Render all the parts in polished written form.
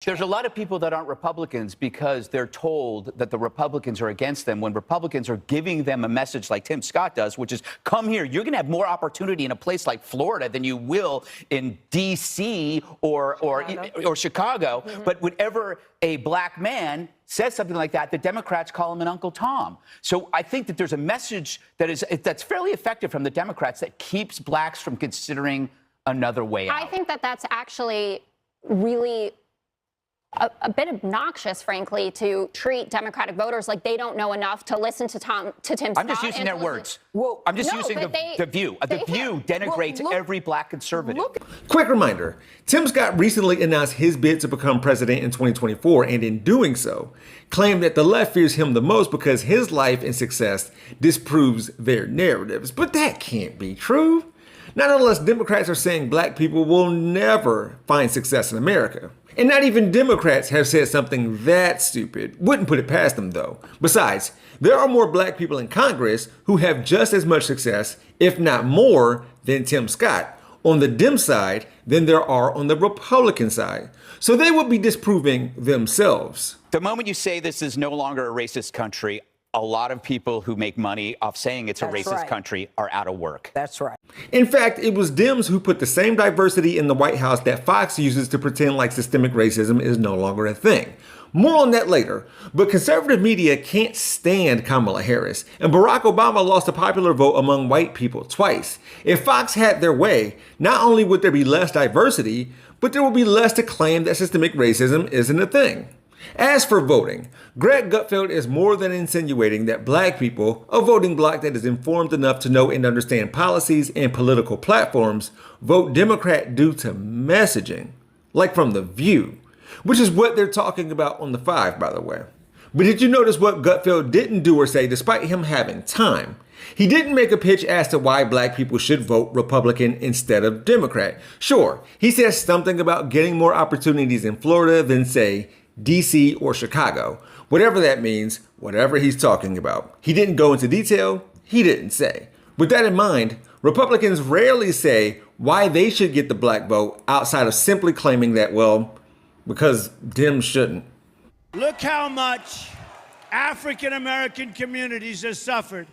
There's a lot of people that aren't Republicans because they're told that the Republicans are against them when Republicans are giving them a message like Tim Scott does, which is, come here. You're going to have more opportunity in a place like Florida than you will in D.C. or Chicago. Mm-hmm. But whenever a black man says something like that, the Democrats call him an Uncle Tom. So I think that there's a message that's fairly effective from the Democrats that keeps blacks from considering another way out. I think that that's actually really a bit obnoxious, frankly, to treat Democratic voters like they don't know enough to listen to Tim Scott. I'm just using their words. Well, I'm just using the View. The View denigrates every black conservative. Quick reminder, Tim Scott recently announced his bid to become president in 2024, and in doing so, claimed that the left fears him the most because his life and success disproves their narratives. But that can't be true. Not unless Democrats are saying black people will never find success in America. And not even Democrats have said something that stupid. Wouldn't put it past them, though. Besides, there are more black people in Congress who have just as much success, if not more, than Tim Scott on the Dem side than there are on the Republican side. So they would be disproving themselves. The moment you say this is no longer a racist country, a lot of people who make money off saying it's a racist country are out of work. That's right. In fact, it was Dems who put the same diversity in the White House that Fox uses to pretend like systemic racism is no longer a thing. More on that later, but conservative media can't stand Kamala Harris, and Barack Obama lost a popular vote among white people twice. If Fox had their way, not only would there be less diversity, but there would be less to claim that systemic racism isn't a thing. As for voting, Greg Gutfield is more than insinuating that black people, a voting bloc that is informed enough to know and understand policies and political platforms, vote Democrat due to messaging, like from The View, which is what they're talking about on The Five, by the way. But did you notice what Gutfield didn't do or say despite him having time? He didn't make a pitch as to why black people should vote Republican instead of Democrat. Sure, he says something about getting more opportunities in Florida than, say, DC or Chicago. Whatever that means, whatever he's talking about. He didn't go into detail, he didn't say. With that in mind, Republicans rarely say why they should get the black vote outside of simply claiming that, well, because Dems shouldn't. Look how much African American communities have suffered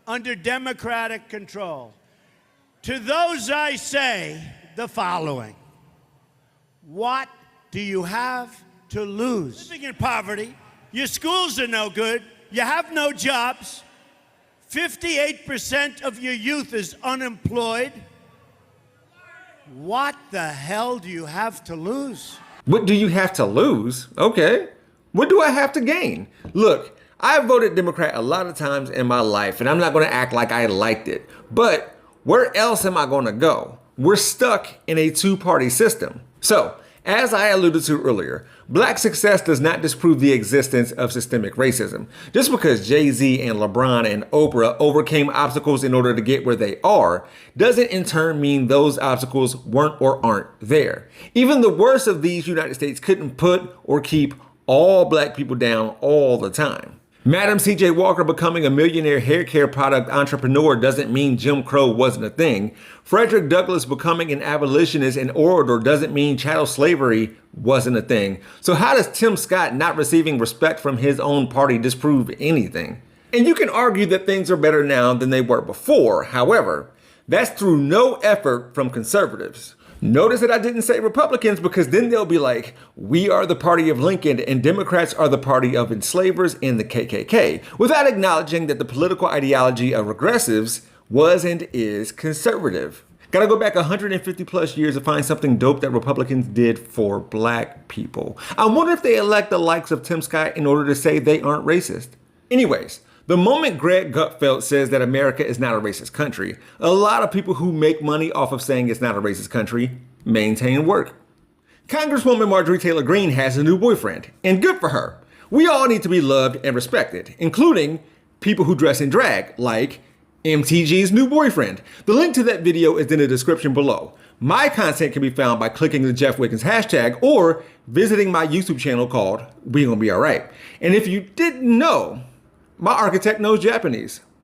under Democratic control. To those I say the following: what do you have to lose? Living in poverty, your schools are no good, you have no jobs, 58% of your youth is unemployed. What the hell do you have to lose? What do you have to lose? Okay. What do I have to gain? Look, I voted Democrat a lot of times in my life, and I'm not going to act like I liked it. But where else am I going to go? We're stuck in a two-party system. So, as I alluded to earlier, black success does not disprove the existence of systemic racism. Just because Jay-Z and LeBron and Oprah overcame obstacles in order to get where they are, doesn't in turn mean those obstacles weren't or aren't there. Even the worst of these United States couldn't put or keep all black people down all the time. Madam C.J. Walker becoming a millionaire hair care product entrepreneur doesn't mean Jim Crow wasn't a thing. Frederick Douglass becoming an abolitionist and orator doesn't mean chattel slavery wasn't a thing. So how does Tim Scott not receiving respect from his own party disprove anything? And you can argue that things are better now than they were before. However, that's through no effort from conservatives. Notice that I didn't say Republicans, because then they'll be like, we are the party of Lincoln and Democrats are the party of enslavers and the KKK, without acknowledging that the political ideology of regressives was and is conservative. Gotta go back 150 plus years to find something dope that Republicans did for black people. I wonder if they elect the likes of Tim Scott in order to say they aren't racist. Anyways, the moment Greg Gutfeld says that America is not a racist country, a lot of people who make money off of saying it's not a racist country maintain work. Congresswoman Marjorie Taylor Greene has a new boyfriend, and good for her. We all need to be loved and respected, including people who dress in drag, like MTG's new boyfriend. The link to that video is in the description below. My content can be found by clicking the Jeff Wiggins hashtag or visiting my YouTube channel called We Gonna Be Alright. And if you didn't know, my architect knows Japanese.